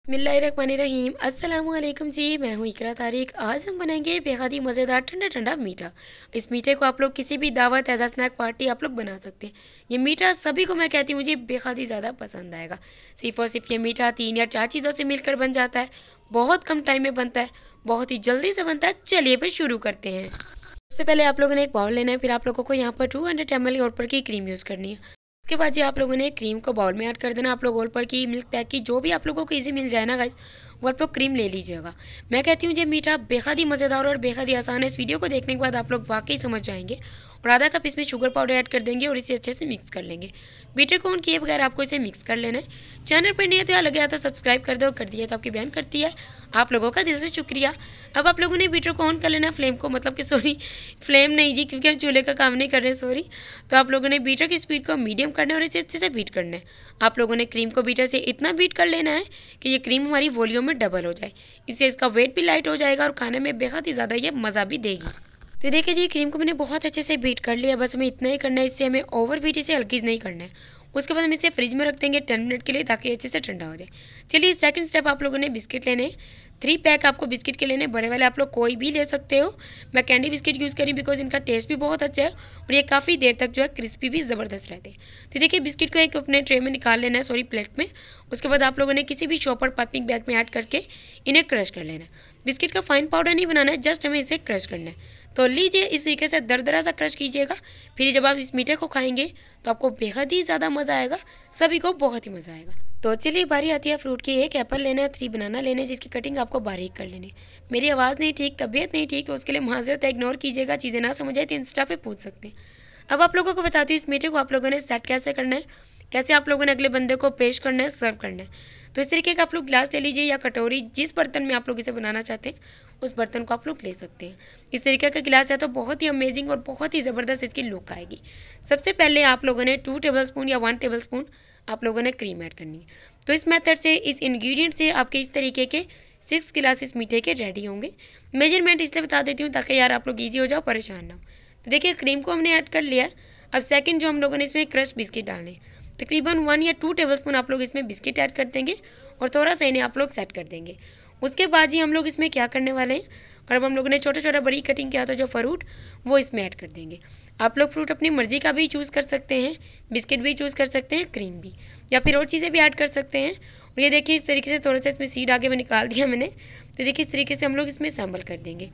बिस्मिल्लाहिर्रहमानिर्रहीम अस्सलामुअलैकुम जी। मैं हूँ इकरा तारिक। आज हम बनाएंगे बेहद ही मज़ेदार ठंडा ठंडा मीठा। इस मीठे को आप लोग किसी भी दावत एज आ स्नैक पार्टी आप लोग बना सकते हैं। ये मीठा सभी को मैं कहती हूँ मुझे बेहद ही ज़्यादा पसंद आएगा। सिर्फ और सिर्फ ये मीठा 3 या 4 चीज़ों से मिलकर बन जाता है। बहुत कम टाइम में बनता है, बहुत ही जल्दी से बनता है। चलिए फिर शुरू करते हैं। सबसे पहले आप लोगों ने एक बाउल लेना है। फिर आप लोगों को यहाँ पर 200 ml और पर की क्रीम यूज़ करनी है। उसके बाद ये आप लोगों ने क्रीम को बाउल में ऐड कर देना। आप लोग ओल पर की मिल्क पैक की जो भी आप लोगों को इजी मिल जाए ना गाइस, वो आप लोग क्रीम ले लीजिएगा। मैं कहती हूँ ये मीठा बेहद ही मज़ेदार और बेहद ही आसान है। इस वीडियो को देखने के बाद आप लोग वाकई समझ जाएंगे। और आधा कप इसमें शुगर पाउडर ऐड कर देंगे और इसे अच्छे से मिक्स कर लेंगे। बीटर को ऑन किए बगैर आपको इसे मिक्स कर लेना है। चैनल पर नहीं है तो यार लगे तो सब्सक्राइब कर दो, कर दिया तो आपकी बहन करती है। आप लोगों का दिल से शुक्रिया। अब आप लोगों ने बीटर को ऑन कर लेना है। फ्लेम को मतलब कि सॉरी फ्लेम नहीं जी, क्योंकि हम चूल्हे का काम नहीं कर रहे, सॉरी। तो आप लोगों ने बीटर की स्पीड को मीडियम करना है और इसे अच्छे से बीट करना है। आप लोगों ने क्रीम को बीटर से इतना बीट कर लेना है कि ये क्रीम हमारी वॉल्यूम में डबल हो जाए। इससे इसका वेट भी लाइट हो जाएगा और खाने में बेहद ही ज़्यादा ये मज़ा भी देगी। तो देखिए जी, क्रीम को मैंने बहुत अच्छे से बीट कर लिया। बस हमें इतना ही करना है, इससे हमें ओवर बीट इसे हल्की नहीं करना है। उसके बाद हम इसे फ्रिज में रख देंगे 10 मिनट के लिए, ताकि अच्छे से ठंडा हो जाए। चलिए सेकंड स्टेप, आप लोगों ने बिस्किट लेने 3 पैक आपको बिस्किट के लेने। बड़े वाले आप लोग कोई भी ले सकते हो। मैं कैंडी बिस्किट यूज़ करी बिकॉज इनका टेस्ट भी बहुत अच्छा है और ये काफ़ी देर तक जो है क्रिस्पी भी ज़बरदस्त रहते हैं। तो देखिए बिस्किट को एक अपने ट्रे में निकाल लेना है, सॉरी प्लेट में। उसके बाद आप लोगों ने किसी भी शॉपर पाइपिंग बैग में ऐड करके इन्हें क्रश कर लेना है। बिस्किट का फाइन पाउडर नहीं बनाना है, जस्ट हमें इसे क्रश करना है। तो लीजिए इस तरीके से दरदरा सा क्रश कीजिएगा। फिर जब आप इस मीठे को खाएंगे तो आपको बेहद ही ज़्यादा मज़ा आएगा, सभी को बहुत ही मज़ा आएगा। तो चलिए बारी आती है फ्रूट की। 1 एप्पल लेना है, 3 बनाना लेना है, जिसकी कटिंग आपको बारीक कर लेनी है। मेरी आवाज़ नहीं ठीक, तबीयत नहीं ठीक, तो उसके लिए माजरत है, इग्नोर कीजिएगा। चीज़ें ना समझ आए तो इंस्टा पे पूछ सकते हैं। अब आप लोगों को बताती हूँ इस मीठे को आप लोगों ने सेट कैसे करना है, कैसे आप लोगों ने अगले बंदे को पेश करना है, सर्व करना है। तो इस तरीके का आप लोग ग्लास ले लीजिए या कटोरी, जिस बर्तन में आप लोग इसे बनाना चाहते हैं उस बर्तन को आप लोग ले सकते हैं। इस तरीके का गिलास है तो बहुत ही अमेजिंग और बहुत ही ज़बरदस्त इसकी लुक आएगी। सबसे पहले आप लोगों ने 2 टेबलस्पून या 1 टेबलस्पून आप लोगों ने क्रीम ऐड करनी है। तो इस मेथड से, इस इंग्रेडिएंट से आपके इस तरीके के 6 गिलासेस मीठे के रेडी होंगे। मेजरमेंट इसलिए बता देती हूँ ताकि यार आप लोग ईजी हो जाओ, परेशान ना हो। तो देखिए क्रीम को हमने ऐड कर लिया। अब सेकंड जो हम लोगों ने इसमें क्रश बिस्किट डालने हैं। तकरीबन 1 या 2 टेबलस्पून आप लोग इसमें बिस्किट ऐड कर देंगे और थोड़ा सा इन्हें आप लोग सेट कर देंगे। उसके बाद ही हम लोग इसमें क्या करने वाले हैं, और अब हम लोगों ने छोटा छोटा बड़ी कटिंग किया था जो फ्रूट, वो इसमें ऐड कर देंगे। आप लोग फ्रूट अपनी मर्ज़ी का भी चूज़ कर सकते हैं, बिस्किट भी चूज़ कर सकते हैं, क्रीम भी, या फिर और चीज़ें भी ऐड कर सकते हैं। और ये देखिए इस तरीके से थोड़ा सा इसमें सीड आगे में निकाल दिया मैंने। तो देखिए इस तरीके से हम लोग इसमें सैम्बल कर देंगे।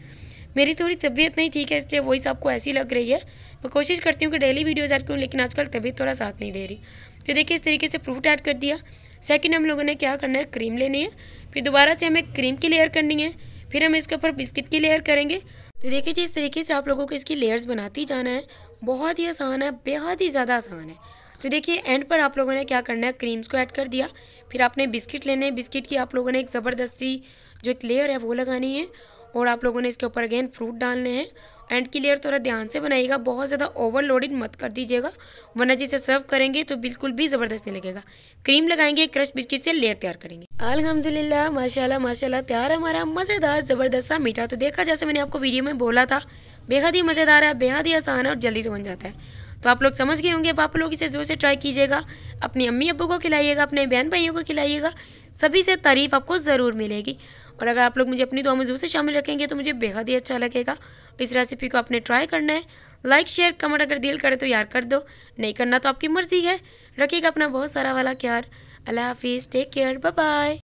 मेरी थोड़ी तबीयत नहीं ठीक है, इसलिए वॉइस आपको ऐसी लग रही है। मैं कोशिश करती हूँ कि डेली वीडियोज़ ऐड करूँ, लेकिन आजकल तबीयत थोड़ा साथ नहीं दे रही। तो देखिए इस तरीके से फ्रूट ऐड कर दिया। सेकंड हम लोगों ने क्या करना है, क्रीम लेनी है। फिर दोबारा से हमें क्रीम की लेयर करनी है। फिर हम इसके ऊपर बिस्किट की लेयर करेंगे। तो देखिए जी इस तरीके से आप लोगों को इसकी लेयर्स बनाती जाना है। बहुत ही आसान है, बेहद ही ज़्यादा आसान है। तो देखिए एंड पर आप लोगों ने क्या करना है, क्रीम्स को ऐड कर दिया। फिर आपने बिस्किट लेने हैं। बिस्किट की आप लोगों ने एक ज़बरदस्ती जो एक लेयर है वो लगानी है। और आप लोगों ने इसके ऊपर अगेन फ्रूट डालने हैं। एंड की लेयर थोड़ा ध्यान से बनाइएगा, बहुत ज़्यादा ओवरलोडेड मत कर दीजिएगा, वरना जिसे सर्व करेंगे तो बिल्कुल भी ज़बरदस्त नहीं लगेगा। क्रीम लगाएंगे, क्रश बिस्किट से लेयर तैयार करेंगे। अल्हम्दुलिल्लाह माशाल्लाह माशाल्लाह, तैयार है हमारा मज़ेदार ज़बरदस्त सा मीठा। तो देखा जैसे मैंने आपको वीडियो में बोला था, बेहद ही मज़ेदार है, बेहद ही आसान है और जल्दी से बन जाता है। तो आप लोग समझ गए होंगे। अब आप लोग इसे ज़ोर से ट्राई कीजिएगा, अपनी अम्मी अब्बू को खिलाइएगा, अपने बहन भाइयों को खिलाइएगा, सभी से तारीफ़ आपको ज़रूर मिलेगी। और अगर आप लोग मुझे अपनी दुआ में ज़रूर से शामिल रखेंगे तो मुझे बेहद ही अच्छा लगेगा। इस रेसिपी को आपने ट्राई करना है। लाइक शेयर कमेंट अगर दिल करे तो यार कर दो, नहीं करना तो आपकी मर्ज़ी है। रखिएगा अपना बहुत सारा वाला ख्याल। अल्लाह हाफिज़, टेक केयर, बाय बाय।